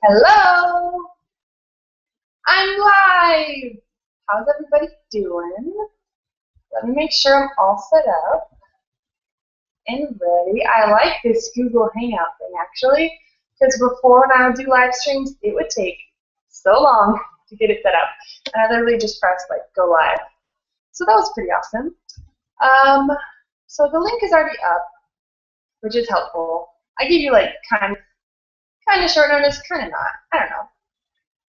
Hello! I'm live! How's everybody doing? Let me make sure I'm all set up and ready. I like this Google Hangout thing actually, because before when I would do live streams, it would take so long to get it set up. And I literally just pressed like go live. So that was pretty awesome. So the link is already up, which is helpful. I give you like kind of short notice, kind of not. I don't know.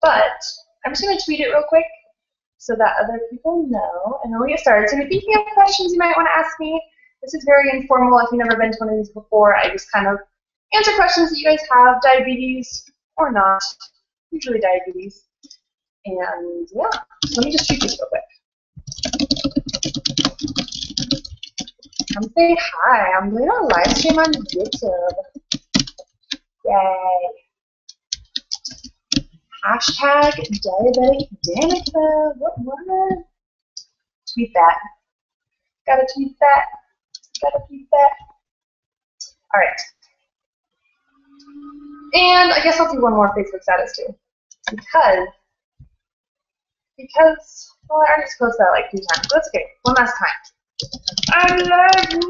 But I'm just going to tweet it real quick so that other people know, and then we'll get started. So if you have questions you might want to ask me, this is very informal. If you've never been to one of these before, I just kind of answer questions that you guys have, diabetes or not, usually diabetes. And yeah, so let me just tweet this real quick. Come say hi. I'm doing a live stream on YouTube. Yay. Hashtag diabetic Danica. What? Tweet that. Gotta tweet that. Gotta tweet that. Alright. And I guess I'll do one more Facebook status too. Because well, I already disclosed that like 3 times. That's okay. One last time. I love you.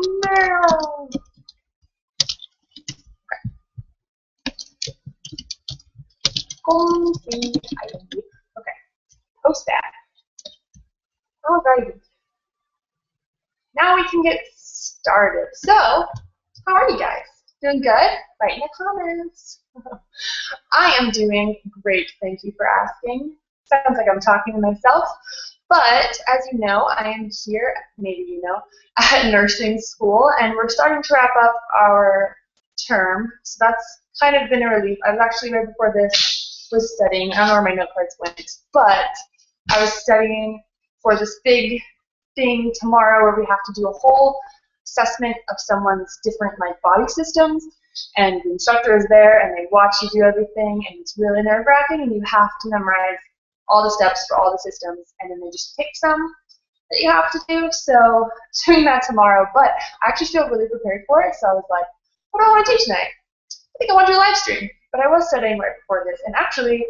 Okay, post that. Alrighty. Now we can get started. So, how are you guys? Doing good? Write in the comments. I am doing great, thank you for asking. Sounds like I'm talking to myself, but as you know, I am here, maybe you know, at nursing school, and we're starting to wrap up our term, so that's kind of been a relief. I was actually right before this was studying. I don't know where my note cards went, but I was studying for this big thing tomorrow where we have to do a whole assessment of someone's different like body systems, and the instructor is there and they watch you do everything, and it's really nerve-wracking, and you have to memorize all the steps for all the systems, and then they just pick some that you have to do. So doing that tomorrow, but I actually feel really prepared for it, so I was like, what do I want to do tonight? I think I want to do a live stream, but I was studying right before this, and actually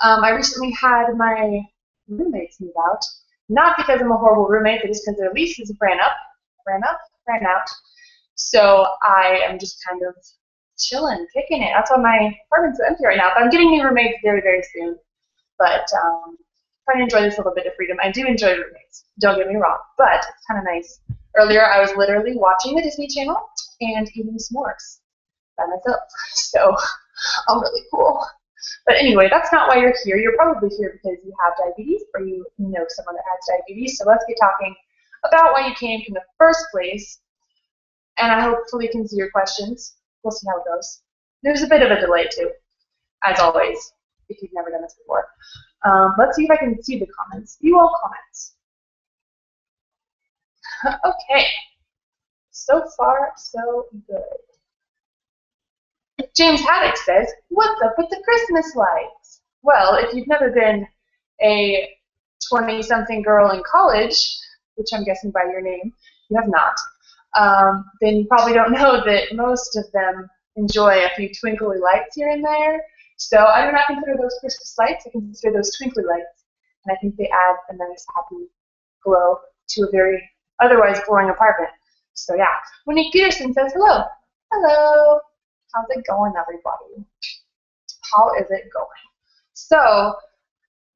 I recently had my roommates move out, not because I'm a horrible roommate, but just because their leases ran out, so I am just kind of chilling, kicking it. That's why my apartment's empty right now, but I'm getting new roommates very, very soon, but trying to enjoy this little bit of freedom. I do enjoy roommates, don't get me wrong, but it's kind of nice. Earlier I was literally watching the Disney Channel and eating s'mores by myself, so I'm really cool. But anyway, that's not why you're here. You're probably here because you have diabetes or you know someone that has diabetes. So let's get talking about why you came in the first place. And I hopefully can see your questions. We'll see how it goes. There's a bit of a delay too, as always, if you've never done this before. Let's see if I can see the comments. View all comments. Okay. So far, so good. James Haddock says, what's up with the Christmas lights? Well, if you've never been a 20-something girl in college, which I'm guessing by your name, you have not, then you probably don't know that most of them enjoy a few twinkly lights here and there. So I do not consider those Christmas lights. I consider those twinkly lights. And I think they add a nice, happy glow to a very otherwise boring apartment. So yeah. Monique Peterson says, hello. Hello. How's it going, everybody? How is it going? So,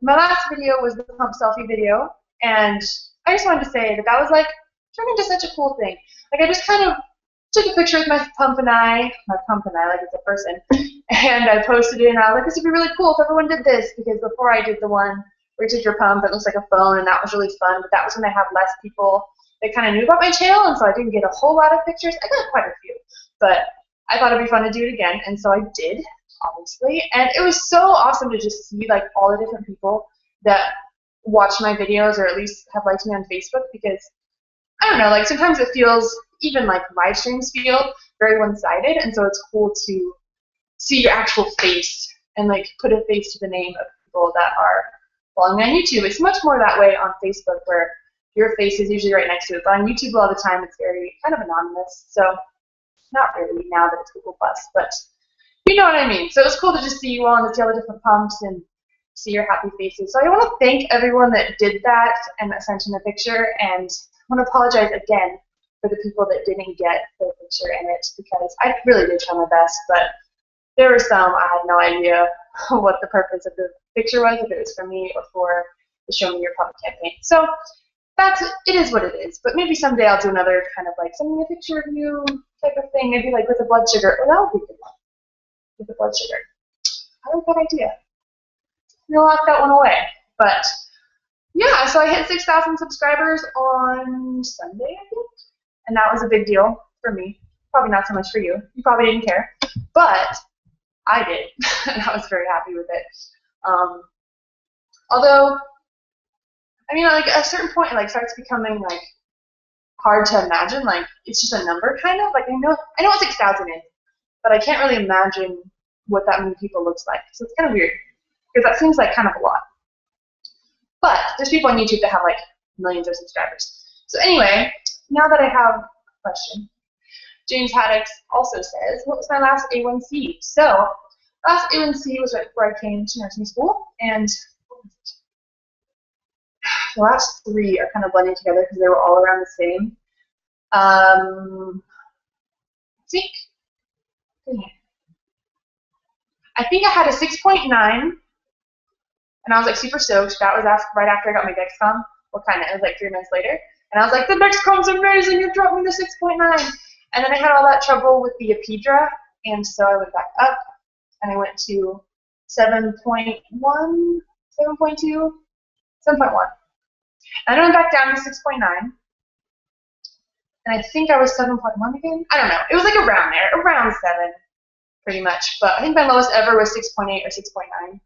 my last video was the pump selfie video, and I just wanted to say that that was like turned into such a cool thing. Like I just kind of took a picture with my pump and I, like it's a person, and I posted it, and I was like, this would be really cool if everyone did this, because before I did the one where you take your pump, it looks like a phone, and that was really fun, but that was when I had less people that kind of knew about my channel, and so I didn't get a whole lot of pictures. I got quite a few, but I thought it'd be fun to do it again, and so I did, obviously, and it was so awesome to just see like all the different people that watch my videos or at least have liked me on Facebook, because I don't know, like sometimes it feels, even like live streams feel very one-sided, and so it's cool to see your actual face and like put a face to the name of people that are following me on YouTube. It's much more that way on Facebook where your face is usually right next to it, but on YouTube a lot of the time it's very kind of anonymous, so not really now that it's Google+, but you know what I mean. So it was cool to just see you all and to see all the different pumps and see your happy faces. So I want to thank everyone that did that and that sent in a picture, and I want to apologize again for the people that didn't get their picture in it, because I really did try my best, but there were some I had no idea what the purpose of the picture was, if it was for me or for the Show Me Your Pump campaign. So it is what it is. But maybe someday I'll do another kind of like send me a picture of you type of thing, maybe like with a blood sugar. Oh, that would be a good one. With the blood sugar. I like that idea. We'll lock that one away. But yeah, so I hit 6,000 subscribers on Sunday, I think. And that was a big deal for me. Probably not so much for you. You probably didn't care. But I did. And I was very happy with it. Although, I mean, like at a certain point, it like starts becoming like hard to imagine. Like it's just a number, kind of. Like I know what 6,000 is, but I can't really imagine what that many people looks like. So it's kind of weird, because that seems like kind of a lot. But there's people on YouTube that have like millions of subscribers. So anyway, now that I have a question, James Haddix also says, what was my last A1C? So last A1C was right before I came to nursing school, and the last three are kind of blending together because they were all around the same. I think I had a 6.9, and I was like super stoked. That was right after I got my Dexcom. Well, kind of. It was like 3 months later. And I was like, the Dexcom's amazing. You dropped me to 6.9. And then I had all that trouble with the Apidra, and so I went back up, and I went to 7.1, 7.2, 7.1. And I went back down to 6.9. And I think I was 7.1 again. I don't know. It was like around there, around 7, pretty much. But I think my lowest ever was 6.8 or 6.9.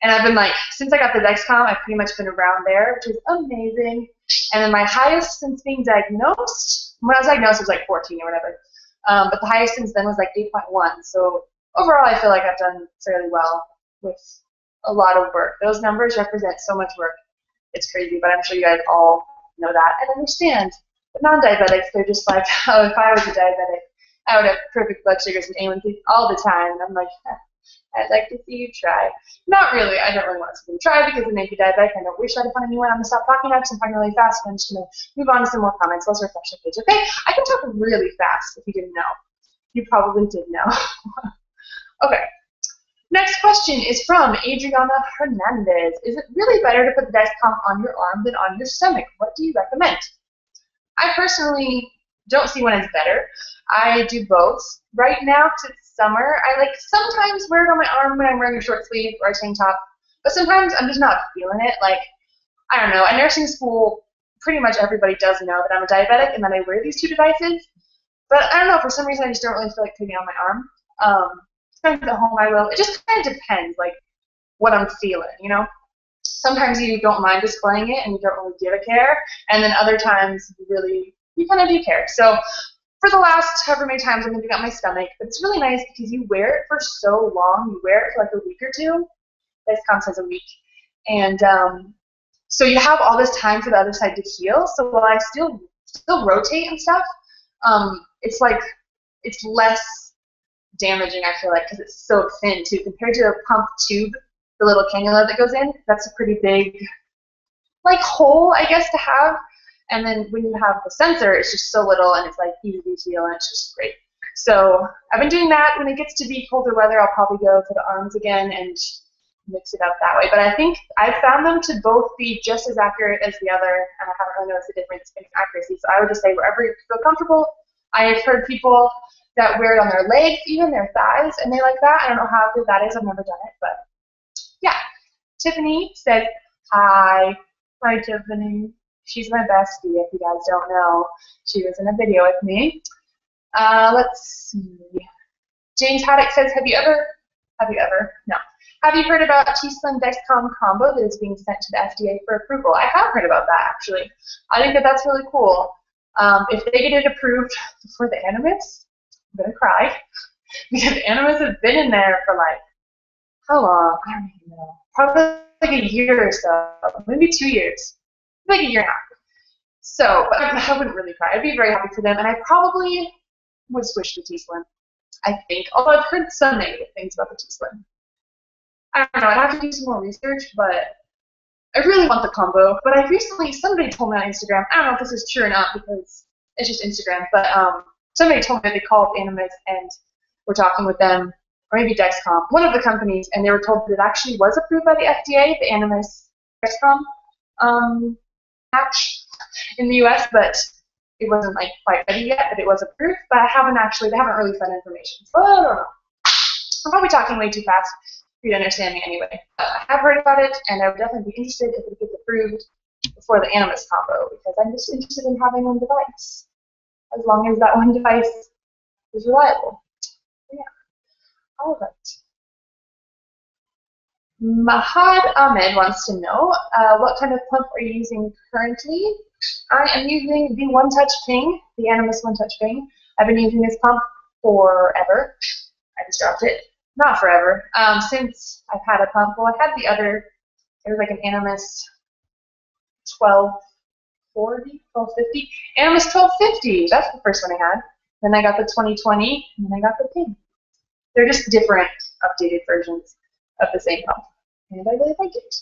And I've been like, since I got the Dexcom, I've pretty much been around there, which is amazing. And then my highest since being diagnosed, when I was diagnosed, it was like 14 or whatever. But the highest since then was like 8.1. So overall, I feel like I've done fairly well with a lot of work. Those numbers represent so much work. It's crazy, but I'm sure you guys all know that and understand. But non-diabetics, they're just like, oh, if I was a diabetic, I would have perfect blood sugars and A1Cs all the time. And I'm like, I'd like to see you try. Not really. I don't really want to see them try because it may be diabetic. I don't wish I'd find anyone. I'm going to stop talking about it because I'm talking really fast. And I'm just going to move on to some more comments. Let's refresh the page, okay? I can talk really fast if you didn't know. You probably did know. Okay. Next question is from Adriana Hernandez. Is it really better to put the Dexcom on your arm than on your stomach? What do you recommend? I personally don't see when it's better. I do both. Right now, because it's summer, I like sometimes wear it on my arm when I'm wearing a short sleeve or a tank top, but sometimes I'm just not feeling it. Like, I don't know, at nursing school, pretty much everybody does know that I'm a diabetic and that I wear these two devices, but I don't know, for some reason I just don't really feel like putting it on my arm. Sometimes at home I will. It just kind of depends, like, what I'm feeling, you know? Sometimes you don't mind displaying it and you don't really give a care, and then other times you kind of do care. So for the last however many times I'm moving up my stomach, it's really nice because you wear it for so long. You wear it for like a week or two. Dexcom says a week. And so you have all this time for the other side to heal. So while I still rotate and stuff, it's like it's less damaging, I feel like, because it's so thin too. Compared to a pump tube, the little cannula that goes in, that's a pretty big like hole, I guess, to have. And then when you have the sensor, it's just so little and it's like easy to heal and it's just great. So I've been doing that. When it gets to be colder weather, I'll probably go to the arms again and mix it up that way. But I think I've found them to both be just as accurate as the other, and I haven't really noticed the difference in accuracy. So I would just say wherever you feel comfortable. I've heard people that wear it on their legs, even their thighs, and they like that. I don't know how good that is. I've never done it, but yeah. Tiffany says, hi. Hi, Tiffany. She's my bestie, if you guys don't know. She was in a video with me. Let's see. James Haddock says, have you ever, no. Have you heard about T-Slim Dexcom combo that is being sent to the FDA for approval? I have heard about that, actually. I think that that's really cool. If they get it approved before the Animus, I'm going to cry. Because Animus have been in there for like, how long? I don't even know. Probably like a year or so. Maybe 2 years. Like a year and a half. So, but I wouldn't really cry. I'd be very happy for them, and I probably would switch to T-Slim. I think. Although I've heard some negative things about the T-Slim. I don't know. I'd have to do some more research, but I really want the combo. But I recently, somebody told me on Instagram, I don't know if this is true or not because it's just Instagram, but somebody told me they called Animus and were talking with them, or maybe Dexcom, one of the companies, and they were told that it actually was approved by the FDA, the Animus Dexcom patch in the US, but it wasn't like quite ready yet, but it was approved. But they haven't released that information. So I don't know. I'm probably talking way too fast for you to understand me anyway. I have heard about it, and I would definitely be interested if it gets approved before the Animus combo, because I'm just interested in having one device, as long as that one device is reliable. Yeah. All right. Mahad Ahmed wants to know, what kind of pump are you using currently? I am using the One Touch Ping, the Animus One Touch Ping. I've been using this pump forever. I just dropped it. Not forever. Since I've had a pump. Well, I had the other, it was like an Animus 1240, 1250. Animus 1250, that's the first one I had. Then I got the 2020, and then I got the Ping. They're just different, updated versions of the same pump. And I really like it.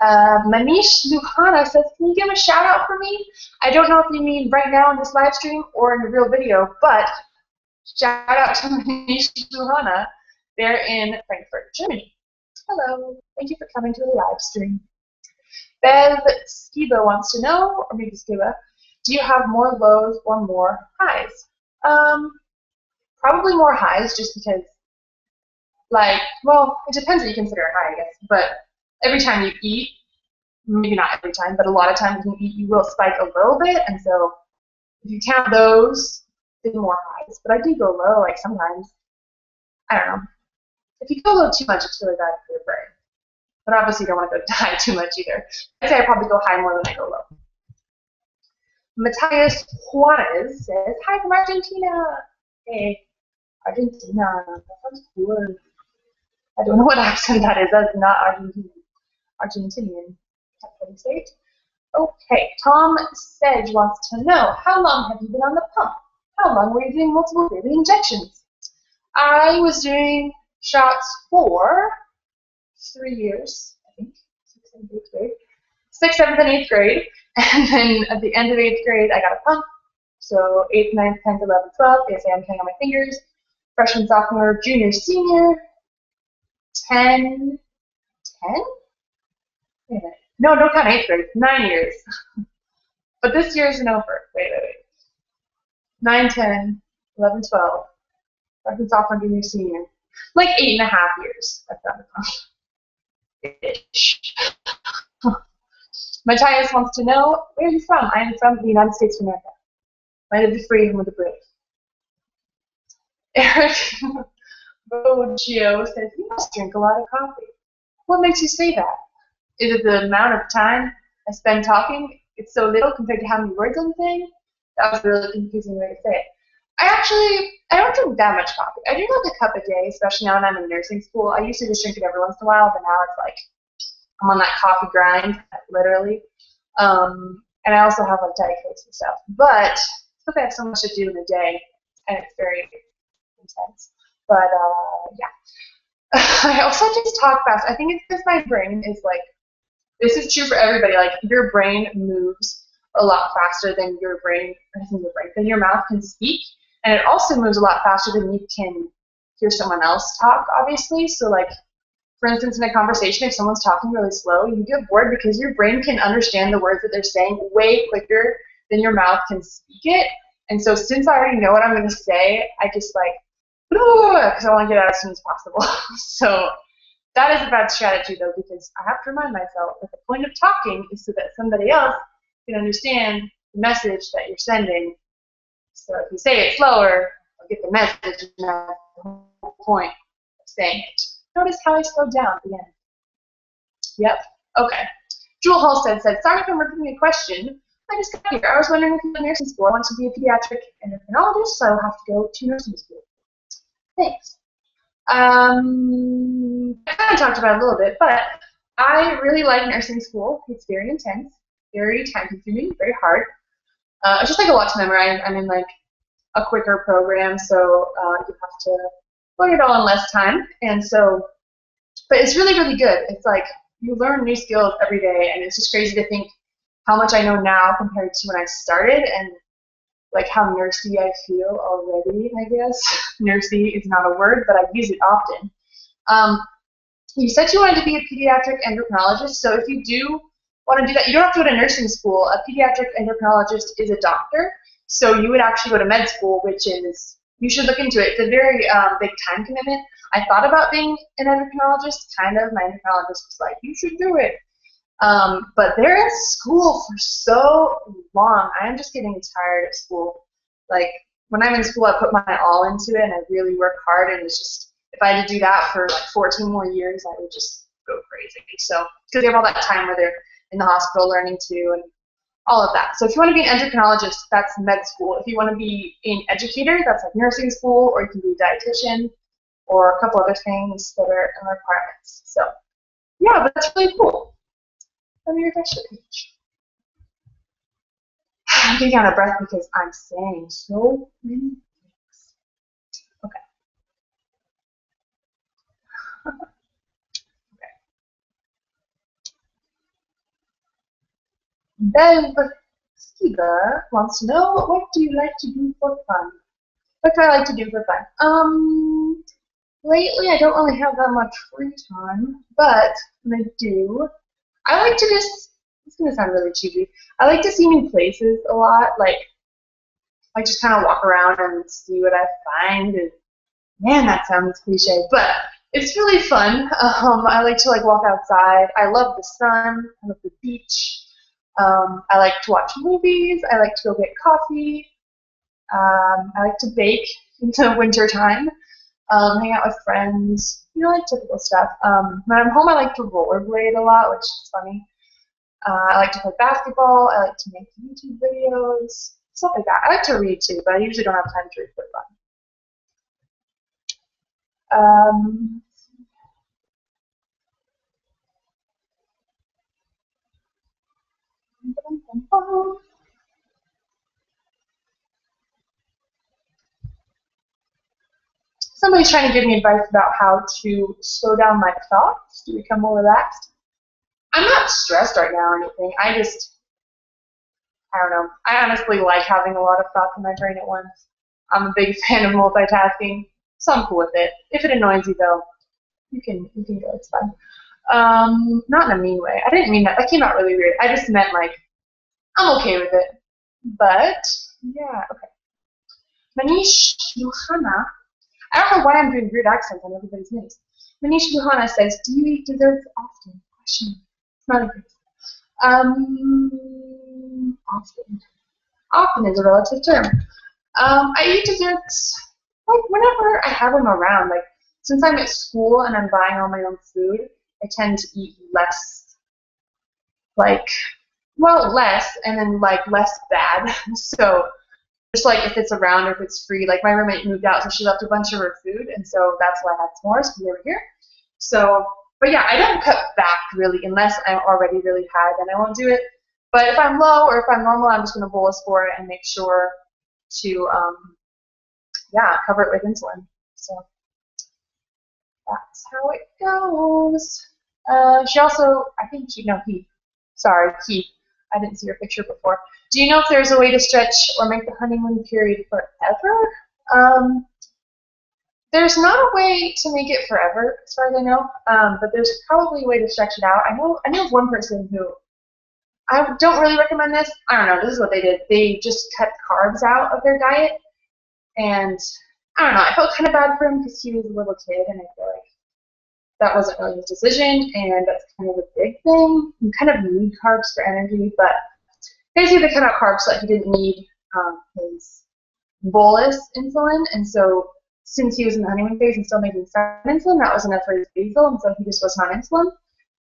Manish Luhana says, can you give a shout out for me? I don't know if you mean right now in this live stream or in a real video, but shout out to Manish Luhana. They're in Frankfurt, Germany. Hello. Thank you for coming to the live stream. Bev Skiba wants to know, or maybe Skiba, do you have more lows or more highs? Probably more highs, just because, like, well, it depends what you consider a high, I guess, but every time you eat, maybe not every time, but a lot of times when you eat, you will spike a little bit, and so if you count those, then more highs. But I do go low, like, sometimes. I don't know. If you go low too much, it's really bad for your brain. But obviously you don't want to go high too much either. I'd say I probably go high more than I go low. Matthias Juarez says, hi from Argentina. Hey, Argentina. That sounds cool. I don't know what accent that is. That's not Argentinian. Argentinian. State. Okay, Tom Sedge wants to know, how long have you been on the pump? How long were you doing multiple daily injections? I was doing shots for 3 years, I think, 6th and 8th grade. 6th, 7th, and 8th grade. And then at the end of 8th grade, I got a pump. So 8th, 9th, 10th, 11th, 12th. Yes, I'm counting on my fingers. Freshman, sophomore, junior, senior. 10? Wait a minute. No, don't count 8th grade. 9 years. But this year isn't over. Wait. 9, 10, 11, 12. Freshman, sophomore, junior, senior. Like 8.5 years. I've done the pump. Ish. Matthias wants to know, where are you from? I am from the United States of America. Land of the free and with the brave. Eric Boggio says, you must drink a lot of coffee. What makes you say that? Is it the amount of time I spend talking? It's so little compared to how many words I'm saying? That was a really confusing way to say it. I don't drink that much coffee. I drink like a cup a day, especially now that I'm in nursing school. I used to just drink it every once in a while, but now it's like I'm on that coffee grind, literally. And I also have like Diet Cokes and stuff. But because I have so much to do in a day, and it's very intense. But yeah. I also just talk fast. I think it's because my brain is like, this is true for everybody. Like your brain moves a lot faster than than your mouth can speak, and it also moves a lot faster than you can hear someone else talk. Obviously, so like for instance, in a conversation, if someone's talking really slow, you get bored because your brain can understand the words that they're saying way quicker than your mouth can speak it. And so since I already know what I'm going to say, I just like, because I want to get out as soon as possible. So that is a bad strategy, though, because I have to remind myself that the point of talking is so that somebody else can understand the message that you're sending. So if you say it slower, I'll get the message, and that's the whole point of saying it. Notice how I slowed down at the end. Yep. Okay. Jewel Halstead said, sorry if I'm repeating a question. I just got here. I was wondering if you're in nursing school. I want to be a pediatric endocrinologist, so I'll have to go to nursing school. Thanks. I kind of talked about it a little bit, but I really like nursing school. It's very intense, very time-consuming, very hard. It's just like a lot to memorize. I'm in like a quicker program, so you have to learn it all in less time. And so, but it's really, really good. It's like you learn new skills every day, and it's just crazy to think how much I know now compared to when I started, and like how nursey I feel already, I guess. Nursey is not a word, but I use it often. You said you wanted to be a pediatric endocrinologist, so if you do want to do that, you don't have to go to nursing school. A pediatric endocrinologist is a doctor, so you would actually go to med school, which is, you should look into it. It's a very big time commitment. I thought about being an endocrinologist, kind of. My endocrinologist was like, you should do it. But they're in school for so long. I'm just getting tired of school. Like, when I'm in school, I put my all into it, and I really work hard, and it's just, if I had to do that for like 14 more years, I would just go crazy. So, because they have all that time where they're in the hospital learning too, and all of that. So if you want to be an endocrinologist, that's med school. If you want to be an educator, that's like nursing school, or you can be a dietitian, or a couple other things that are in requirements. So, yeah, but that's really cool. Let me refresh the page. I'm getting out of breath because I'm saying so many things. Okay. Bev Skiba wants to know, what do you like to do for fun? What do I like to do for fun? Lately I don't really have that much free time, but when I do, I like to just, it's going to sound really cheesy, I like to see new places a lot, like just kind of walk around and see what I find, and man, that sounds cliche, but it's really fun. I like to like walk outside. I love the sun, I love the beach. I like to watch movies. I like to go get coffee. I like to bake in the winter time. Hang out with friends. You know, like typical stuff. When I'm home, I like to rollerblade a lot, which is funny. I like to play basketball. I like to make YouTube videos, stuff like that. I like to read too, but I usually don't have time to read for fun. Somebody's trying to give me advice about how to slow down my thoughts to become more relaxed. I'm not stressed right now or anything. I don't know. I honestly like having a lot of thoughts in my brain at once. I'm a big fan of multitasking, so I'm cool with it. If it annoys you, though, you can go. It's fine. Not in a mean way. I didn't mean that. That came out really weird. I just meant like I'm okay with it. But yeah, okay. Manish Luhana. I don't know why I'm doing weird accents on everybody's names. Manish Luhana says, "Do you eat desserts often?" Question. Not a great. Often. Often is a relative term. I eat desserts like whenever I have them around. Like since I'm at school and I'm buying all my own food, I tend to eat less. Less and then like less bad. So just like if it's around or if it's free. Like my roommate moved out, so she left a bunch of her food, and so that's why I had s'mores because they were here. So, but yeah, I don't cut back really unless I'm already really high, then I won't do it. But if I'm low or if I'm normal, I'm just going to bolus for it and make sure to, cover it with insulin. So that's how it goes. She also, I think Keith. I didn't see your picture before. Do you know if there's a way to stretch or make the honeymoon period forever? There's not a way to make it forever, as far as I know, but there's probably a way to stretch it out. I know of one person who, I don't really recommend this. I don't know, this is what they did. They just cut carbs out of their diet, and I don't know, I felt kind of bad for him because he was a little kid, and I feel like that wasn't really his decision, and that's kind of a big thing. You kind of need carbs for energy, but basically they cut out carbs so that he didn't need his bolus insulin, and so since he was in the honeymoon phase and still making some insulin, that was enough for his basal, and so he just wasn't on insulin.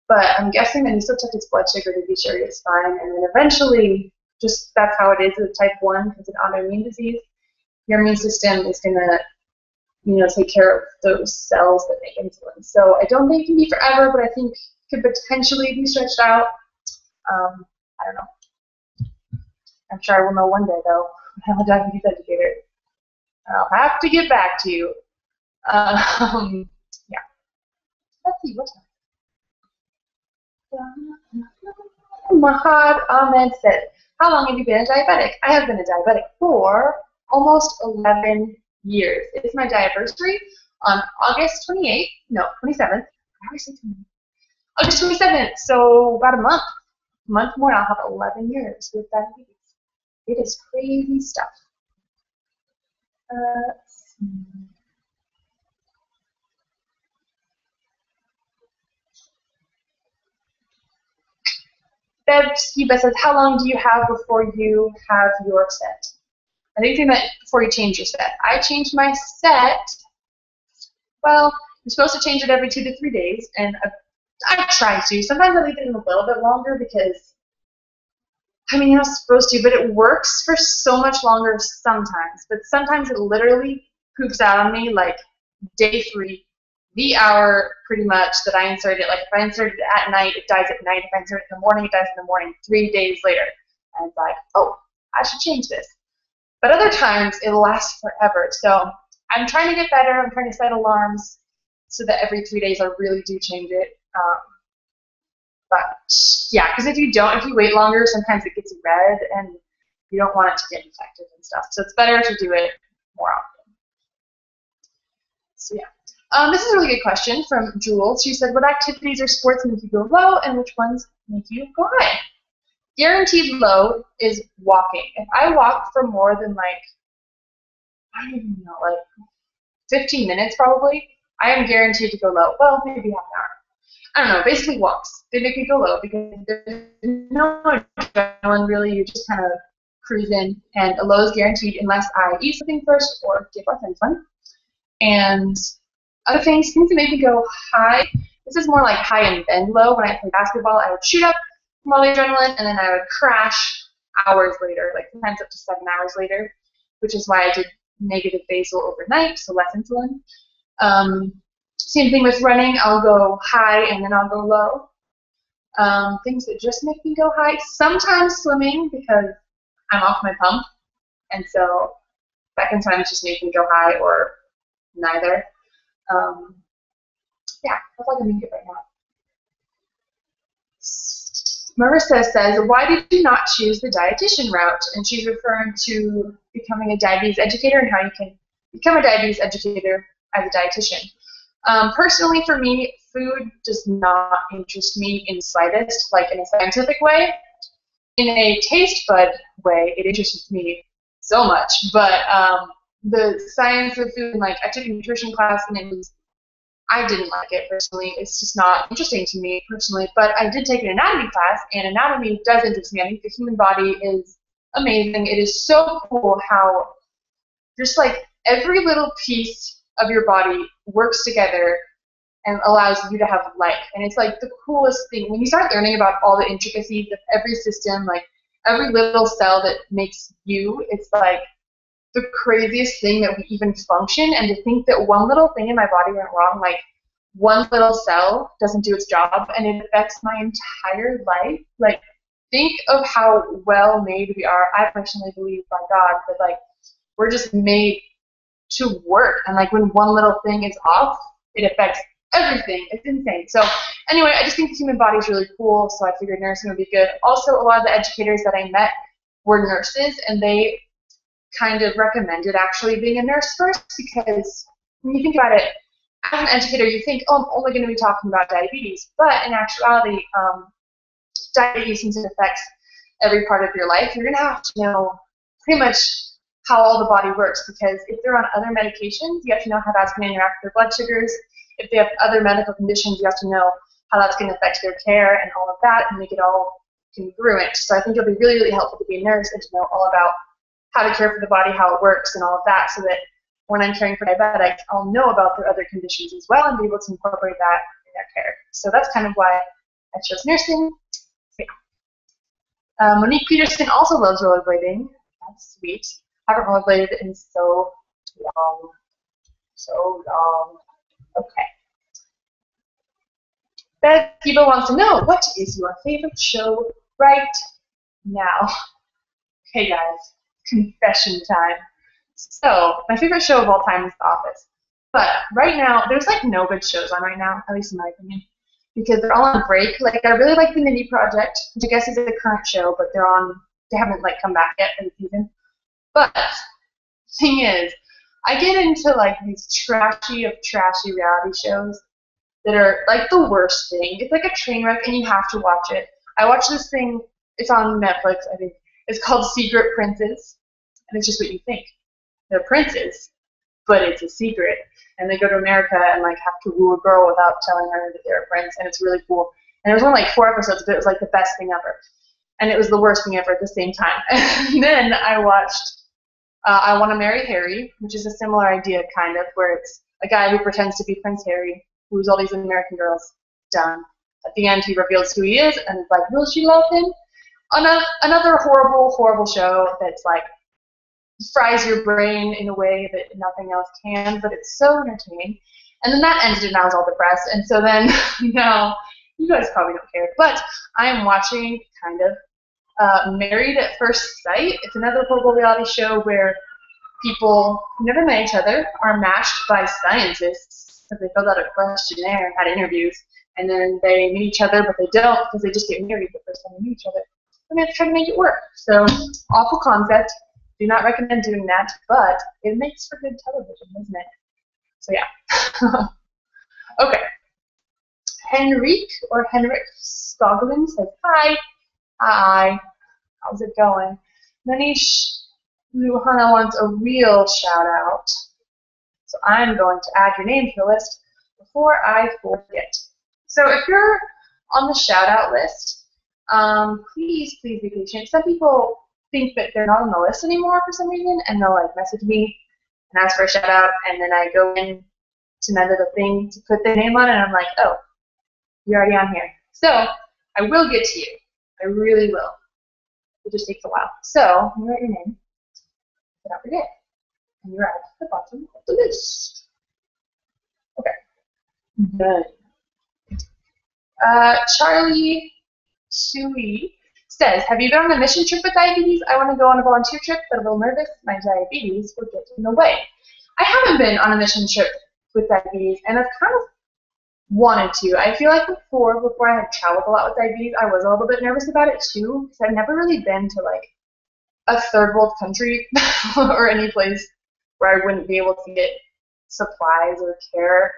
But I'm guessing that he still checked his blood sugar to be sure he was fine, and then eventually, just that's how it is with type 1, because it's an autoimmune disease. Your immune system is going to, take care of those cells that make insulin. So I don't think it can be forever, but I think it could potentially be stretched out. I don't know. I'm sure I will know one day, though. I'm a diabetes educator. I'll have to get back to you. Yeah. Let's see, what's Mahad Ahmed said, how long have you been a diabetic? I have been a diabetic for almost 11 years. It is my diabersary on August 28th, no, 27th. I always say 28th. August 27th, so about a month more, and I'll have 11 years with diabetes. It is crazy stuff. Let's see. Deb Skiba says, how long do you have before you have your set? I think they meant before you change your set. I changed my set, well, you're supposed to change it every 2 to 3 days, and I try to. Sometimes I leave it in a little bit longer because, I mean, you're not supposed to, but it works for so much longer sometimes. But sometimes it literally poops out on me like day 3, the hour pretty much that I insert it. Like if I insert it at night, it dies at night. If I insert it in the morning, it dies in the morning. 3 days later. And it's like, oh, I should change this. But other times, it'll last forever. So I'm trying to get better. I'm trying to set alarms so that every 3 days I really do change it. But yeah, because if you wait longer, sometimes it gets red and you don't want it to get infected and stuff. So it's better to do it more often. So yeah. This is a really good question from Jules. She said, what activities or sports make you go low and which ones make you go high? Guaranteed low is walking. If I walk for more than like, I don't even know, like 15 minutes probably, I am guaranteed to go low. Well, maybe half an hour. I don't know, basically walks. They make me go low because there's no adrenaline really. You're just kind of cruising, and a low is guaranteed unless I eat something first or give off fun. And other things that make me go high, this is more like high and then low. When I play basketball, I would shoot up from all the adrenaline, and then I would crash hours later, like sometimes up to 7 hours later, which is why I did negative basal overnight, so less insulin. Same thing with running. I'll go high and then I'll go low. Things that just make me go high. Sometimes swimming because I'm off my pump, and so that can sometimes just make me go high or neither. Yeah, that's all I can think of right now. Marissa says, why did you not choose the dietitian route? And she's referring to becoming a diabetes educator and how you can become a diabetes educator as a dietitian. Personally, for me, food does not interest me in the slightest, like in a scientific way. In a taste bud way, it interests me so much. But the science of food, like I took a nutrition class and I didn't like it personally. It's just not interesting to me personally. But I did take an anatomy class, and anatomy does interest me. I think the human body is amazing. It is so cool how just like every little piece of your body works together and allows you to have life. And it's like the coolest thing. When you start learning about all the intricacies of every system, like every little cell that makes you, it's like the craziest thing that we even function. And to think that one little thing in my body went wrong, like one little cell doesn't do its job and it affects my entire life. Like think of how well made we are. I personally believe by God that like we're just made to work, and like when one little thing is off, it affects everything. It's insane. So anyway, I just think the human body is really cool, so I figured nursing would be good. Also, a lot of the educators that I met were nurses, and they kind of recommended actually being a nurse first, because when you think about it, as an educator, you think, oh, I'm only going to be talking about diabetes, but in actuality, diabetes, since it affects every part of your life, you're going to have to know pretty much how all the body works, because if they're on other medications, you have to know how that's going to interact with their blood sugars. If they have other medical conditions, you have to know how that's going to affect their care and all of that and make it all congruent. So I think it'll be really, really helpful to be a nurse and to know all about how to care for the body, how it works, and all of that, so that when I'm caring for diabetics, I'll know about their other conditions as well and be able to incorporate that in their care. So that's kind of why I chose nursing. So, yeah. Monique Peterson also loves rollerblading. That's sweet. I haven't rollerbladed in so long. So long. Okay. Beth Giba wants to know, what is your favorite show right now? Okay, guys, confession time. So my favorite show of all time is The Office. But right now, there's like no good shows on right now, at least in my opinion, because they're all on break. Like I really like The Mindy Project, which I guess is a current show, but they haven't like come back yet for the season. But the thing is, I get into like these trashy reality shows that are like the worst thing. It's like a train wreck, and you have to watch it. I watched this thing. It's on Netflix, I think. It's called Secret Princes, and it's just what you think. They're princes, but it's a secret, and they go to America and like have to woo a girl without telling her that they're a prince, and it's really cool. And there was only like 4 episodes, but it was like the best thing ever, and it was the worst thing ever at the same time. And then I watched I Want to Marry Harry, which is a similar idea, kind of, where it's a guy who pretends to be Prince Harry, who's all these American girls. Done. At the end, he reveals who he is, and it's like, will she love him? Another horrible show that's like fries your brain in a way that nothing else can, but it's so entertaining. And then that ended, and I was all depressed. And so then now, you guys probably don't care, but I am watching kind of Married at First Sight. It's another horrible reality show where people who never met each other are matched by scientists because they filled out a questionnaire and had interviews, and then they meet each other, but they don't because they just get married the first time they meet each other. And they have to try to make it work. So, awful concept. Do not recommend doing that, but it makes for good television, doesn't it? So yeah. Okay. Henrik Skoglund says, hi. Hi. How's it going? Manish Luhana wants a real shout out. So I'm going to add your name to the list before I forget. So if you're on the shout out list, please be patient. Some people think that they're not on the list anymore for some reason, and they'll like message me and ask for a shout out, and then I go in to my little thing to put their name on, and I'm like, oh, you're already on here. So I will get to you. I really will. It just takes a while. So you write your name, but don't forget, and you're at the bottom of the list. Okay. Done. Charlie Sui says, have you been on a mission trip with diabetes? I want to go on a volunteer trip, but I'm a little nervous. My diabetes will get in the way. I haven't been on a mission trip with diabetes, and I've kind of wanted to. I feel like before I had traveled a lot with diabetes, I was a little bit nervous about it too, because I've never really been to like a third world country or any place where I wouldn't be able to get supplies or care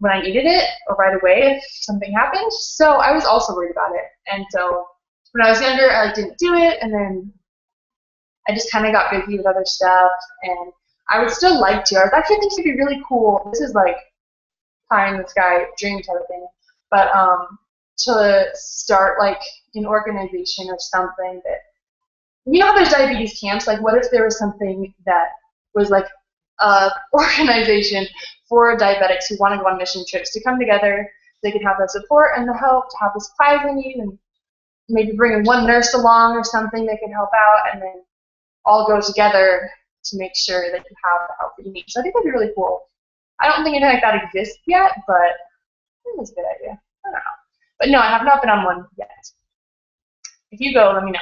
when I needed it or right away if something happened. So I was also worried about it. And so when I was younger, I like, didn't do it, and then I just kind of got busy with other stuff, and I would still like to. I was actually thinking it'd be really cool. This is like pie in the sky dream type of thing, but to start like an organization or something that, you know how there's diabetes camps, like what if there was something that was like a organization for diabetics who want to go on mission trips to come together, they could have the support and the help to have the supplies they need, and maybe bring one nurse along or something that can help out, and then all go together to make sure that you have the help that you need. So I think that'd be really cool. I don't think anything like that exists yet, but I think it's a good idea. I don't know. But no, I have not been on one yet. If you go, let me know.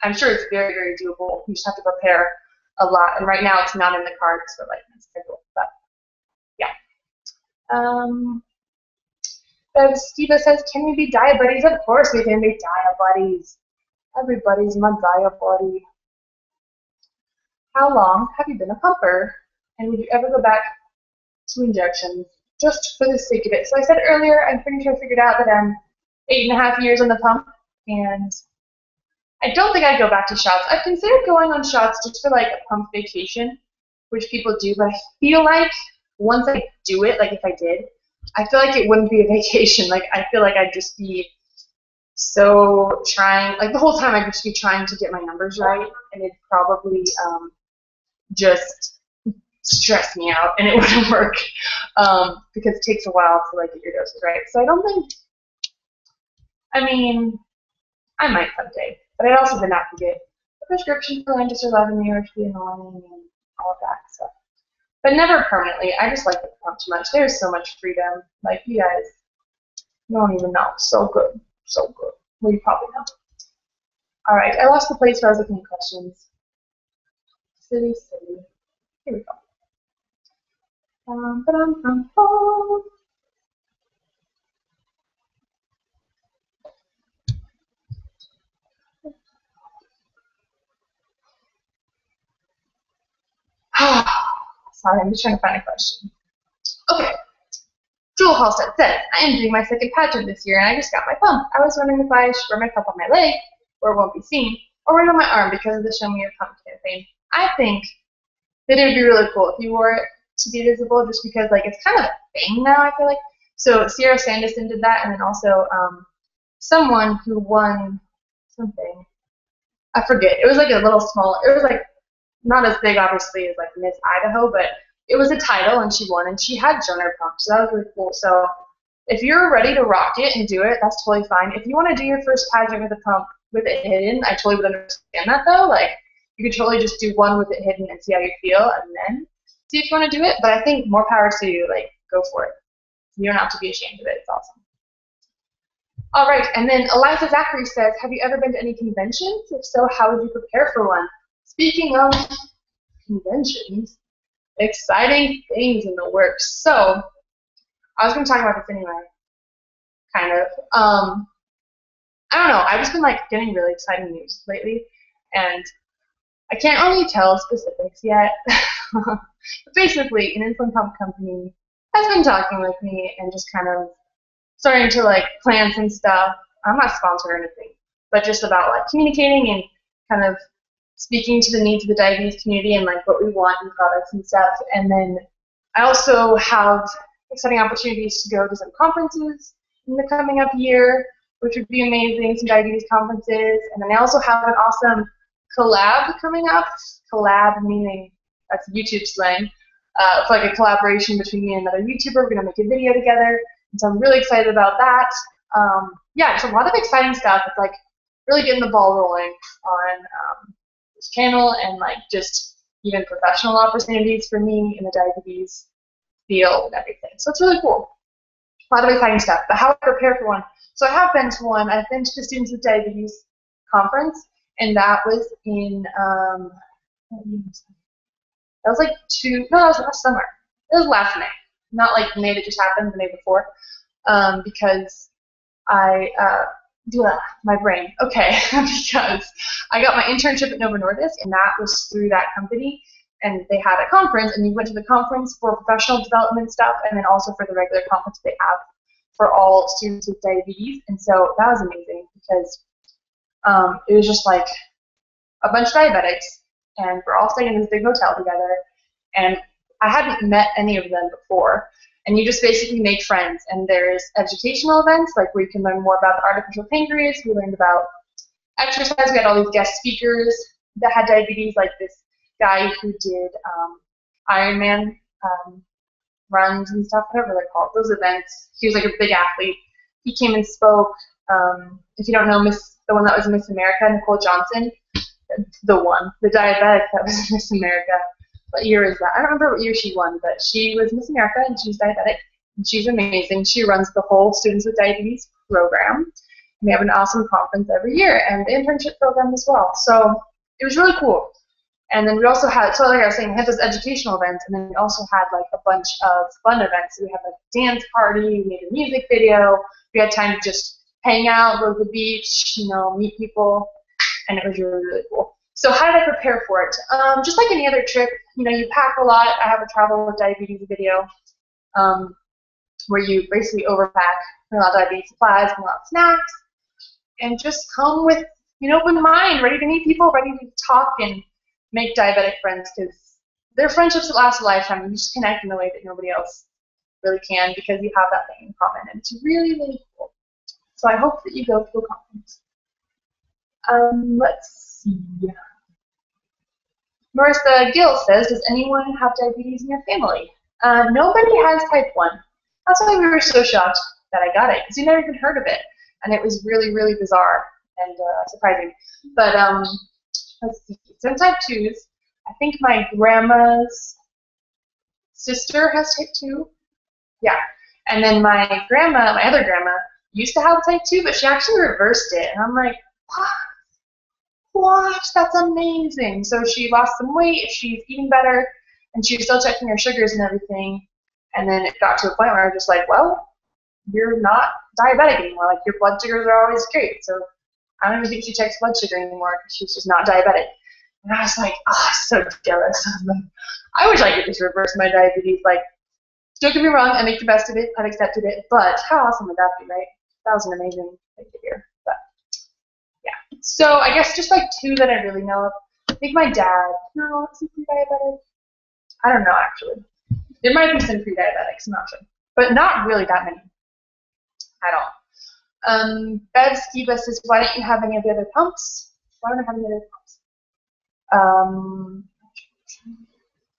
I'm sure it's very, very doable. You just have to prepare a lot. And right now it's not in the cards for like my schedule. But yeah. Steva says, can we be dia buddies? Of course we can be dia buddies. Everybody's my dia buddy. How long have you been a pumper? And would you ever go back to injections just for the sake of it? So I said earlier, I'm pretty sure I figured out that I'm 8.5 years on the pump, and I don't think I'd go back to shots. I've considered going on shots just for like a pump vacation, which people do, but I feel like once I do it, like if I did, I feel like it wouldn't be a vacation. Like I feel like I'd just be so trying, like the whole time I'd just be trying to get my numbers right, and it'd probably just stress me out, and it wouldn't work because it takes a while to like get your doses right. So I don't think, I mean, I might someday, but I'd also not forget the prescription for Lancaster 11 years to be annoying and all of that stuff. But never permanently. I just like the pump too much. There's so much freedom. Like you guys, you don't even know. So good, so good. Well, you probably know. All right, I lost the place where I was looking at questions. Silly. Here we go. Ba-dum-bum-bum. Sorry, I'm just trying to find a question. Okay. Jewel Halstead says, I am doing my second pageant this year and I just got my pump. I was wondering if I should wear my pump on my leg, where it won't be seen, or wear it on my arm because of the Show Me Your Pump campaign. I think that it would be really cool if you wore it to be visible, just because like it's kind of a thing now, I feel like. So Sierra Sandison did that, and then also someone who won something. I forget. It was like a little small, it was like not as big obviously as like Miss Idaho, but it was a title and she won and she had shown her pump, so that was really cool. So if you're ready to rock it and do it, that's totally fine. If you want to do your first pageant with a pump with it hidden, I totally would understand that though. Like you could totally just do one with it hidden and see how you feel and then see if you want to do it. But I think more power to you, like go for it. You don't have to be ashamed of it. It's awesome. All right, and then Eliza Zachary says, have you ever been to any conventions? If so, how would you prepare for one? Speaking of conventions, exciting things in the works. So I was going to talk about this anyway, kind of. I don't know. I've just been like getting really exciting news lately, and I can't really tell specifics yet. But basically, an insulin pump company has been talking with me and just kind of starting to like plan some stuff. I'm not sponsored or anything, but just about like communicating and kind of speaking to the needs of the diabetes community and like what we want in products and stuff. And then I also have exciting opportunities to go to some conferences in the coming up year, which would be amazing, some diabetes conferences. And then I also have an awesome collab coming up. Collab meaning that's YouTube slang. It's like a collaboration between me and another YouTuber. We're going to make a video together. And so I'm really excited about that. Yeah, it's a lot of exciting stuff. It's like really getting the ball rolling on this channel and like just even professional opportunities for me in the diabetes field and everything. So it's really cool. A lot of exciting stuff. But how to prepare for one? So I have been to one. I've been to the Students with Diabetes conference, and that was in that was like that was last summer. It was last May, not like May that just happened, the May before, because my brain. Okay, because I got my internship at Novo Nordisk, and that was through that company, and they had a conference, and we went to the conference for professional development stuff, and then also for the regular conference they have for all students with diabetes, and so that was amazing because it was just like a bunch of diabetics, and we're all staying in this big hotel together, and I hadn't met any of them before, and you just basically make friends, and there's educational events, like where you can learn more about the artificial pancreas. We learned about exercise. We had all these guest speakers that had diabetes, like this guy who did Ironman runs and stuff, whatever they're called, those events. He was like a big athlete. He came and spoke. If you don't know the one that was Miss America, Nicole Johnson, the diabetic that was Miss America. What year is that? I don't remember what year she won, but she was Miss America and she's diabetic. And she's amazing. She runs the whole Students with Diabetes program. And we have an awesome conference every year and the internship program as well. So it was really cool. And then we also had, so like I was saying, we had those educational events, and then we also had like a bunch of fun events. So we had like a dance party, we made a music video, we had time to just hang out, go to the beach, meet people, and it was really, really cool. So how did I prepare for it? Just like any other trip, you pack a lot. I have a travel with diabetes video where you basically overpack a lot of diabetes supplies, a lot of snacks, and just come with an open mind, ready to meet people, ready to talk and make diabetic friends, because they're friendships that last a lifetime. You just connect in a way that nobody else really can because you have that thing in common, and it's really, really cool. So I hope that you go to a conference. Let's see. Marissa Gill says, does anyone have diabetes in your family? Nobody has type 1. That's why we were so shocked that I got it, because we never even heard of it, and it was really, really bizarre and surprising. But let's see. Some type 2s. I think my grandma's sister has type 2. Yeah. And then my other grandma, used to have type 2, but she actually reversed it. And I'm like, what? That's amazing. So she lost some weight. She's eating better. And she was still checking her sugars and everything. And then it got to a point where I was just like, well, you're not diabetic anymore. Like, your blood sugars are always great. So I don't even think she checks blood sugar anymore because she's just not diabetic. And I was like, oh, so jealous. I wish I could just reverse my diabetes. Like, don't get me wrong, I make the best of it. I've accepted it. But how awesome would that be, right? That was an amazing thing to hear. But yeah. So I guess just like two that I really know of. I think my dad. No, is he pre-diabetic? I don't know, actually. There might be some pre-diabetics, I'm not sure. But not really that many at all. Bev Skiba says, why don't you have any of the other pumps? Why don't I have any other pumps?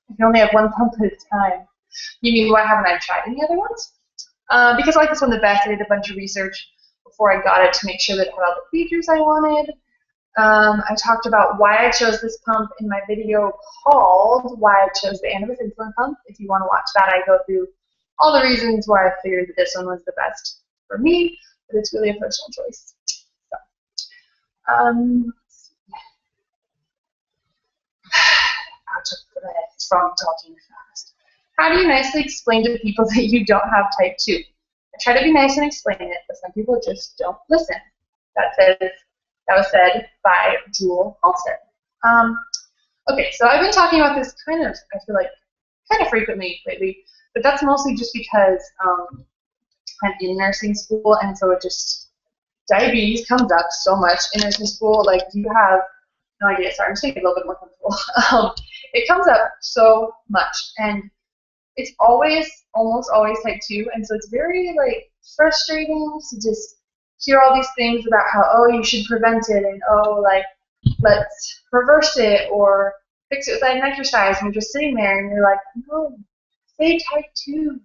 I can only have one pump at a time. You mean, why haven't I tried any other ones? Because I like this one the best. I did a bunch of research before I got it to make sure that it had all the features I wanted. I talked about why I chose this pump in my video called Why I Chose the Animus Insulin Pump. If you want to watch that, I go through all the reasons why I figured that this one was the best for me, but it's really a personal choice. So, from talking fast. How do you nicely explain to people that you don't have type 2? I try to be nice and explain it, but some people just don't listen. That was said by Jewel Halstead. Okay, so I've been talking about this I feel like, kind of frequently lately, but that's mostly just because I'm in nursing school, and so diabetes comes up so much in nursing school. Like, you have no idea. Sorry, I'm just getting a little bit more comfortable. It comes up so much, and it's almost always type 2, and so it's very, like, frustrating to just hear all these things about how, oh, you should prevent it, and, oh, like, let's reverse it, or fix it with diet and exercise, and you're just sitting there, and you're like, no, say type 2.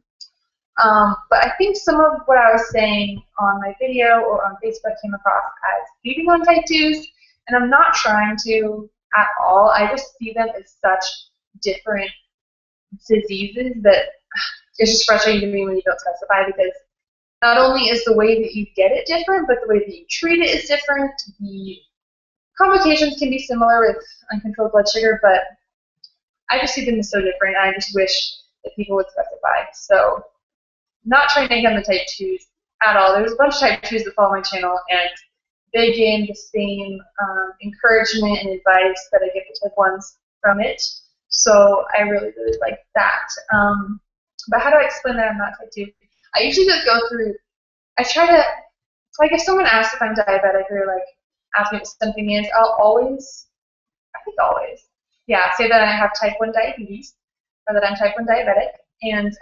But I think some of what I was saying on my video or on Facebook came across as feeding on type 2s, and I'm not trying to at all. I just see them as such different diseases that it's just frustrating to me when you don't specify, because not only is the way that you get it different, but the way that you treat it is different. The complications can be similar with uncontrolled blood sugar, but I just see them as so different. I just wish that people would specify. So, not trying to hate on the type 2s at all. There's a bunch of type 2s that follow my channel, and they gain the same encouragement and advice that I get the type 1s from it. So I really, really like that. But how do I explain that I'm not type 2? I usually just go through, like, if someone asks if I'm diabetic or, like, ask me what something is, I'll always, say that I have type 1 diabetes, or that I'm type 1 diabetic, and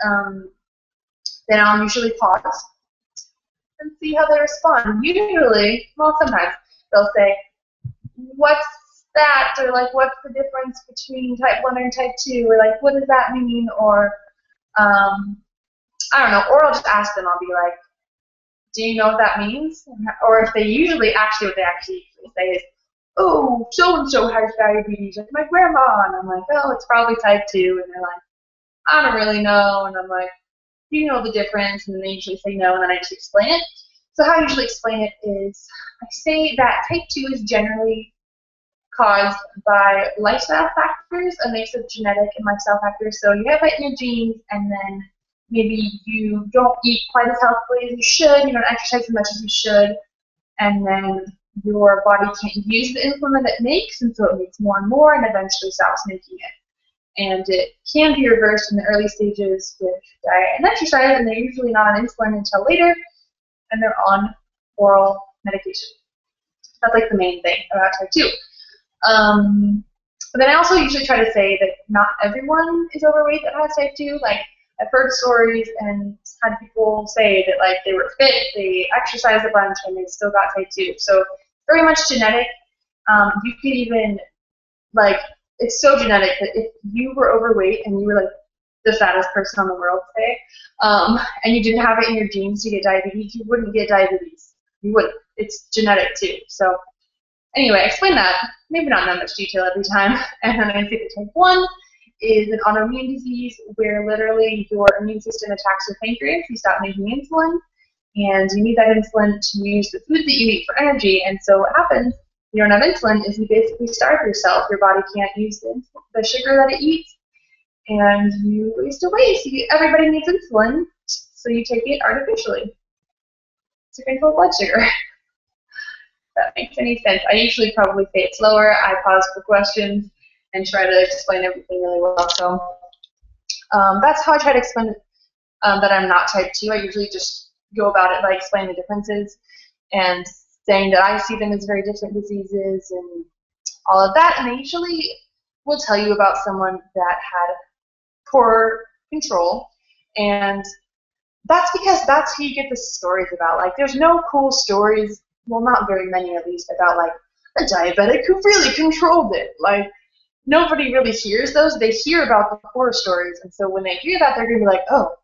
then I'll usually pause and see how they respond. Usually, well, sometimes they'll say, what's that? Or, like, what's the difference between type 1 and type 2? Or, like, what does that mean? Or, I don't know. Or I'll just ask them. I'll be like, do you know what that means? Or if they usually, what they actually say is, oh, so-and-so has diabetes, like my grandma. And I'm like, oh, it's probably type 2. And they're like, I don't really know. And I'm like, do you know the difference? And then they usually say no, and then I just explain it. So how I usually explain it is, I say that type 2 is generally caused by lifestyle factors, a mix of genetic and lifestyle factors. So you have it in your genes, and then maybe you don't eat quite as healthily as you should, you don't exercise as much as you should, and then your body can't use the insulin that it makes, and so it makes more and more, and eventually stops making it. And it can be reversed in the early stages with diet and exercise, and they're usually not on insulin until later, and they're on oral medication. That's like the main thing about type 2. But then I also usually try to say that not everyone is overweight that has type 2. Like, I've heard stories and had people say that, like, they were fit, they exercised a bunch, and they still got type 2. So very much genetic. You could even, like, it's so genetic that if you were overweight and you were, like, the fattest person on the world today, and you didn't have it in your genes to get diabetes, you wouldn't get diabetes. You wouldn't. It's genetic too. So anyway, I explain that. Maybe not in that much detail every time. And then I say that type 1 is an autoimmune disease where literally your immune system attacks your pancreas. You stop making insulin, and you need that insulin to use the food that you eat for energy. And so what happens if you don't have insulin is you basically starve yourself. Your body can't use the sugar that it eats, and you waste away. So everybody needs insulin, so you take it artificially to control blood sugar. If that makes any sense. I usually probably say it slower. I pause for questions and try to explain everything really well. So that's how I try to explain that I'm not type 2. I usually just go about it by explaining the differences and saying that I see them as very different diseases and all of that. And I usually will tell you about someone that had poor control, and that's because that's who you get the stories about. Like, there's no cool stories, well, not very many at least, about like a diabetic who really controlled it. Like, nobody really hears those. They hear about the horror stories, and so when they hear that, they're gonna be like, oh,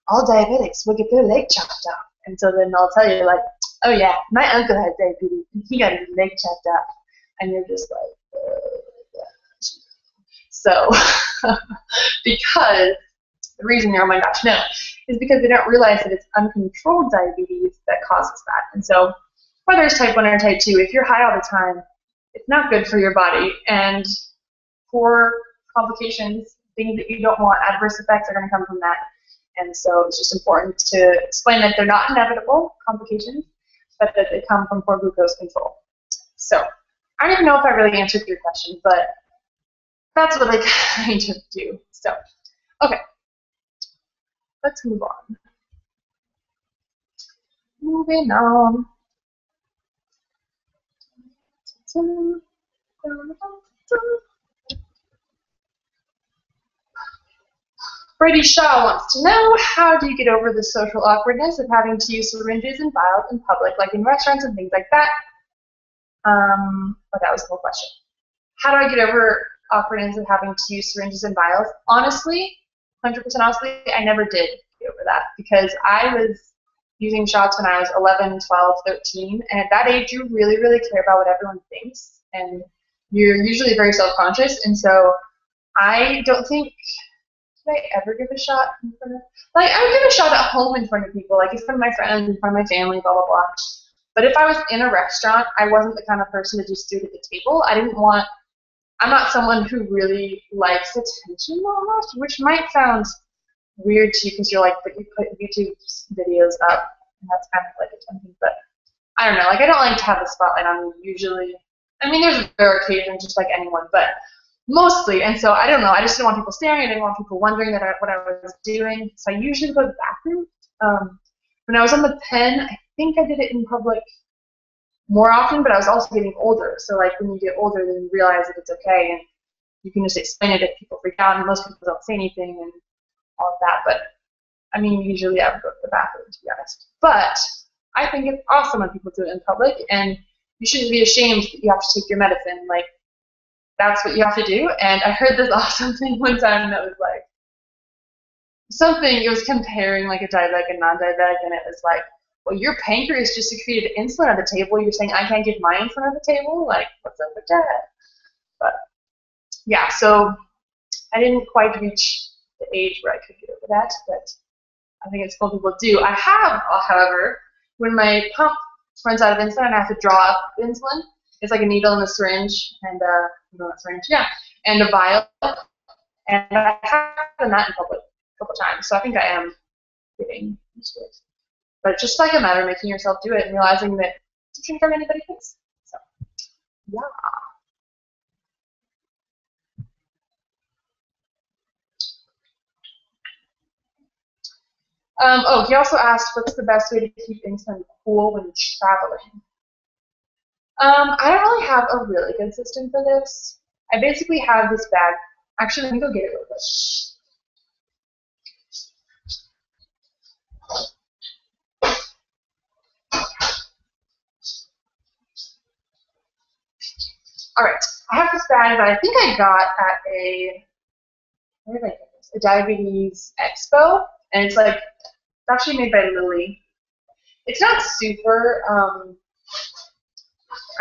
all diabetics will get their leg chopped off. And so then they'll tell you like, oh yeah, my uncle had diabetes and he got his leg chopped off, and you're just like, so because the reason you're, oh my gosh, no, is because they don't realize that it's uncontrolled diabetes that causes that. And so whether it's type 1 or type 2, if you're high all the time, it's not good for your body. And for complications, things that you don't want, adverse effects are going to come from that. And so it's just important to explain that they're not inevitable complications, but that they come from poor glucose control. So I don't even know if I really answered your question, but that's what I kind of do. So, okay, let's move on. Moving on. Brady Shaw wants to know, how do you get over the social awkwardness of having to use syringes and vials in public, like in restaurants and things like that? But that was the whole question. How do I get over awkwardness of having to use syringes and vials? Honestly, 100% honestly, I never did get over that, because I was using shots when I was 11, 12, 13, and at that age, you really, really care about what everyone thinks, and you're usually very self-conscious, and so I don't think, did I ever give a shot in front of, like, I would give a shot at home in front of people, like in front of my friends, in front of my family, blah, blah, blah. But if I was in a restaurant, I wasn't the kind of person to just do it at the table. I'm not someone who really likes attention almost, which might sound weird to you because you're like, but you put YouTube videos up, and that's kind of like attention, but I don't know, like, I don't like to have the spotlight on me usually. I mean, there are occasions just like anyone, but mostly, and so I don't know, I just didn't want people staring, I didn't want people wondering what I was doing, so I usually go to the bathroom. When I was on the pen, I think I did it in public more often, but I was also getting older, so like when you get older, then you realize that it's okay, and you can just explain it if people freak out, and most people don't say anything, and all of that, but I mean, usually I would go to the bathroom, to be honest. But I think it's awesome when people do it in public, and you shouldn't be ashamed that you have to take your medicine. Like, that's what you have to do. And I heard this awesome thing one time that was like, it was comparing like a diabetic and non-diabetic, and it was like, well, your pancreas just secreted insulin at the table. You're saying I can't get my insulin at the table? Like, what's up with that? But yeah, so I didn't quite reach the age where I could get over that, but I think it's cool people do. I have, however, when my pump runs out of insulin and I have to draw up insulin, it's like a needle and a syringe, and and a vial, and I have done that in public a couple times, so I think I am getting used to it. But it's just like a matter of making yourself do it and realizing that you shouldn't hurt anybody's face. So, yeah. Oh, he also asked, what's the best way to keep insulin cool when traveling? I don't really have a really good system for this. I basically have this bag. Actually, let me go get it real quick. All right, I have this bag that I think I got at where did I get this? A diabetes expo, and it's like, it's actually made by Lily. It's not super, I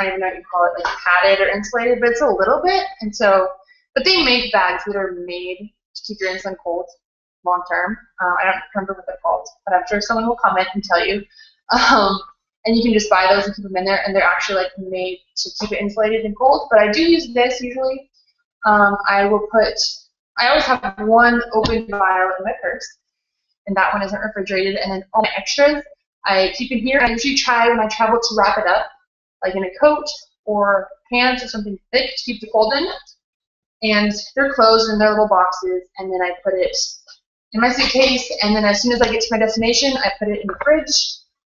don't even know what you call it, like padded or insulated, but it's a little bit, and so, but they make bags that are made to keep your insulin cold long term. I don't remember what they're called, but I'm sure someone will comment and tell you. And you can just buy those and keep them in there, and they're actually like made to keep it insulated and cold. But I do use this usually. I will put I always have one open vial in my purse, and that one isn't refrigerated. And then all my extras I keep in here. I usually try when I travel to wrap it up, like in a coat or pants or something thick to keep the cold in. And they're closed in their little boxes, and then I put it in my suitcase, and then as soon as I get to my destination, I put it in the fridge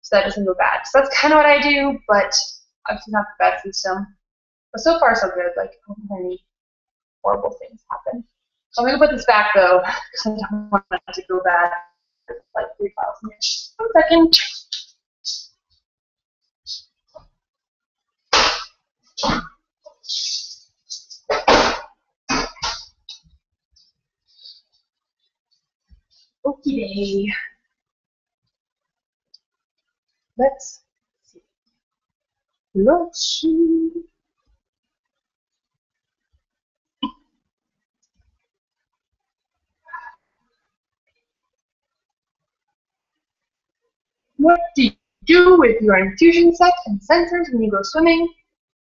so that it doesn't go bad. So that's kind of what I do, but obviously not the best system. But so far, so good. Like, I don't have any horrible things happen. So I'm going to put this back, though, because I don't want it to go bad. Like 3 files in here. 1 second. Okay. Let's see. Let's see. What do you do with your infusion set and sensors when you go swimming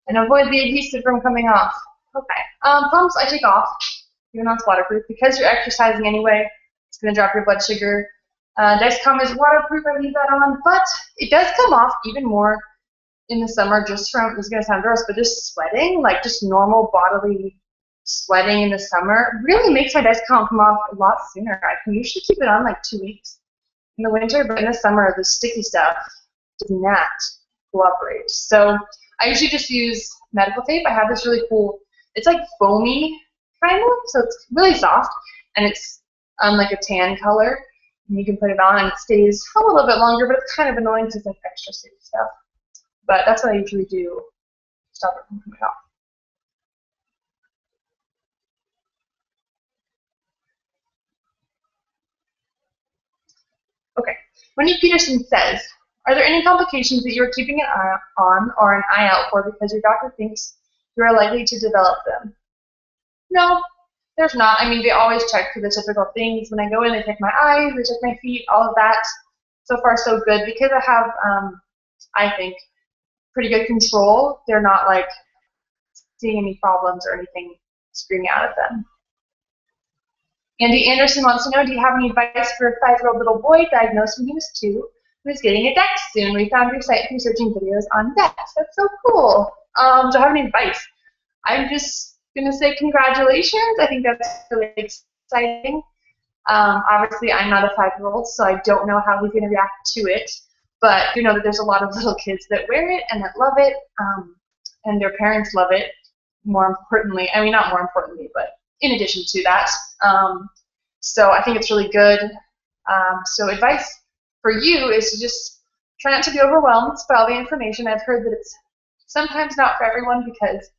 and avoid the adhesive from coming off? Okay. Pumps I take off, even though it's waterproof, because you're exercising anyway. It's going to drop your blood sugar. Dexcom is waterproof. I leave that on, but it does come off even more in the summer just from, it's going to sound gross, but just sweating, like just normal bodily sweating in the summer really makes my Dexcom come off a lot sooner. I can usually keep it on like 2 weeks in the winter, but in the summer, the sticky stuff does not cooperate. So I usually just use medical tape. I have this really cool, it's like foamy kind of, so it's really soft, and it's like a tan color. And you can put it on, and it stays a little bit longer, but it's kind of annoying because it's like extra sticky stuff. But that's what I usually do to stop it from coming off. Okay. Wendy Peterson says, are there any complications that you are keeping an eye on or an eye out for because your doctor thinks you are likely to develop them? No, there's not. I mean, they always check for the typical things. When I go in, they check my eyes, they check my feet, all of that. So far, so good. Because I have, I think, pretty good control, they're not like seeing any problems or anything screaming out at them. Andy Anderson wants to know, do you have any advice for a 5-year-old little boy diagnosed when he was 2 who is getting a DEX soon? We found your site through searching videos on DEX. That's so cool. Do I have any advice? I'm just going to say congratulations. I think that's really exciting. Obviously, I'm not a 5-year-old, so I don't know how he's going to react to it. But you know that there's a lot of little kids that wear it and that love it, and their parents love it. More importantly, I mean, not more importantly, but in addition to that. So I think it's really good. So advice for you is to just try not to be overwhelmed by all the information. I've heard that it's sometimes not for everyone because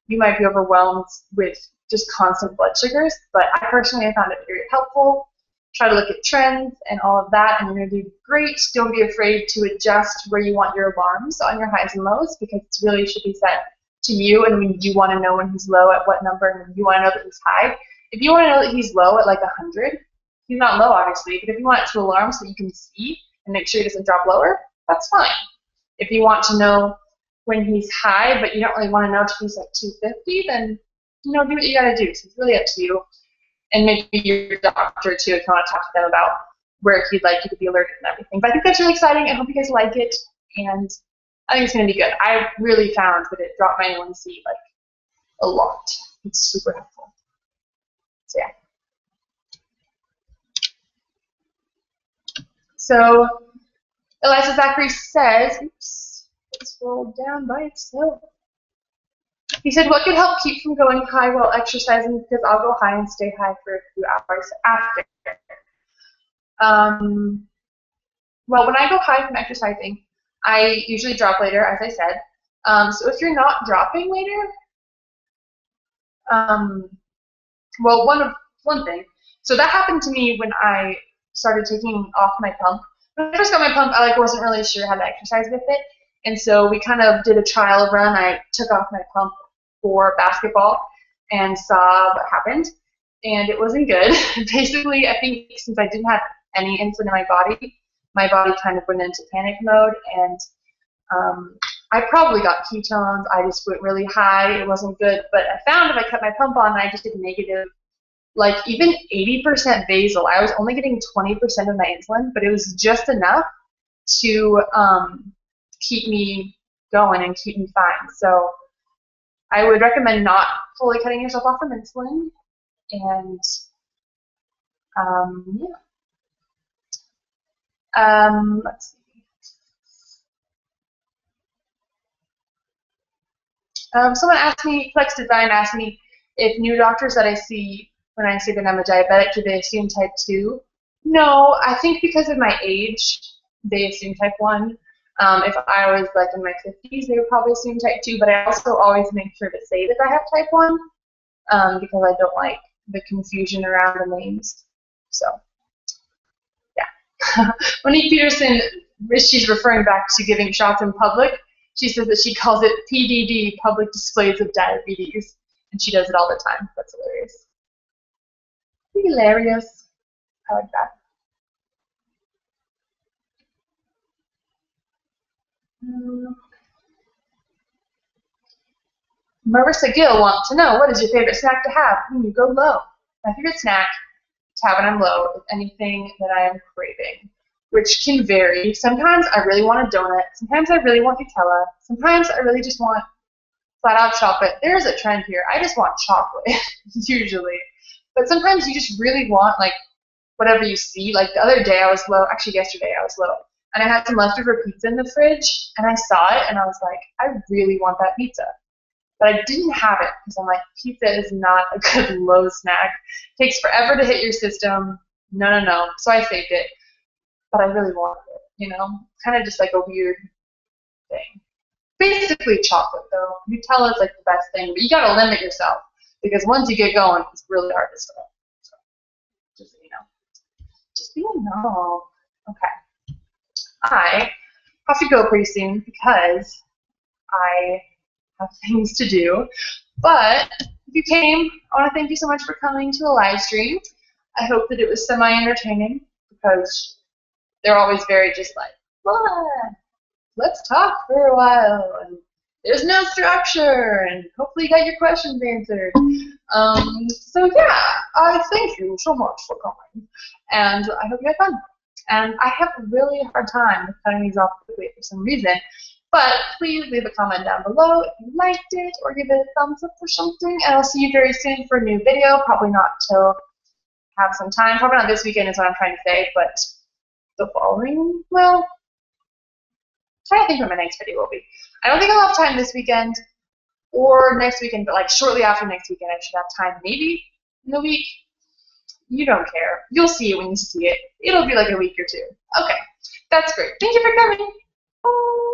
you might be overwhelmed with just constant blood sugars, but I personally found it very helpful. Try to look at trends and all of that, and you're going to do great. Don't be afraid to adjust where you want your alarms on your highs and lows because it really should be set to you, and when you want to know when he's low at what number, and when you want to know that he's high. If you want to know that he's low at like 100, he's not low obviously, but if you want it to alarm so you can see and make sure he doesn't drop lower, that's fine. If you want to know when he's high, but you don't really want to know till he's like 250, then do what you got to do. So it's really up to you. And maybe your doctor too, if you want to talk to them about where he'd like you to be alerted and everything. But I think that's really exciting. I hope you guys like it, and I think it's going to be good. I really found that it dropped my A1C like a lot. It's super helpful. So yeah. So Eliza Zachary says, oops, it's rolled down by itself. He said, what could help keep from going high while exercising? Because I'll go high and stay high for a few hours after. Well, when I go high from exercising, I usually drop later, as I said. So if you're not dropping later, well, one thing. So that happened to me when I started taking off my pump. When I first got my pump, I wasn't really sure how to exercise with it. And so we kind of did a trial run. I took off my pump for basketball and saw what happened. And it wasn't good. Basically, I think since I didn't have any insulin in my body kind of went into panic mode. And I probably got ketones. I just went really high. It wasn't good. But I found if I kept my pump on, I just did negative like even 80% basal. I was only getting 20% of my insulin, but it was just enough to keep me going and keep me fine. So I would recommend not fully cutting yourself off from insulin. And yeah. Let's see. Someone asked me, Flex Design asked me if new doctors that I see when I say that I'm a diabetic, do they assume type 2? No, I think because of my age, they assume type 1. If I was like in my 50s, they would probably assume type 2, but I also always make sure to say that I have type 1 because I don't like the confusion around the names. So, yeah. Monique Peterson, she's referring back to giving shots in public. She says that she calls it PDD, public displays of diabetes, and she does it all the time. That's hilarious. Hilarious. I like that. Marissa Gill wants to know, what is your favorite snack to have when you go low? My favorite snack to have when I'm low is anything that I am craving, which can vary. Sometimes I really want a donut. Sometimes I really want Nutella. Sometimes I really just want flat out chocolate. There's a trend here. I just want chocolate, usually. But sometimes you just really want, like, whatever you see. Like, the other day I was low. Actually, yesterday I was low. And I had some leftover pizza in the fridge, and I saw it, and I was like, I really want that pizza. But I didn't have it because I'm like, pizza is not a good low snack. It takes forever to hit your system. No. So I saved it. But I really wanted it, you know? Kind of just like a weird thing. Basically chocolate, though. Nutella is like the best thing, but you gotta limit yourself because once you get going, it's really hard to stop. So, just so you know. Just so you know. Okay. I have to go pretty soon because I have things to do. But if you came, I want to thank you so much for coming to the live stream. I hope that it was semi-entertaining because they're always very just like, let's talk for a while, and there's no structure, and hopefully you got your questions answered. So yeah, I thank you so much for coming, and I hope you had fun. And I have a really hard time cutting these off quickly for some reason, but please leave a comment down below if you liked it, or give it a thumbs up or something, and I'll see you very soon for a new video, probably not till have some time, probably not this weekend is what I'm trying to say, but the following, well, I'm trying to think what my next video will be. I don't think I'll have time this weekend or next weekend, but like shortly after next weekend I should have time, maybe in the week. You don't care. You'll see it when you see it. It'll be like a week or two. Okay, that's great. Thank you for coming. Bye.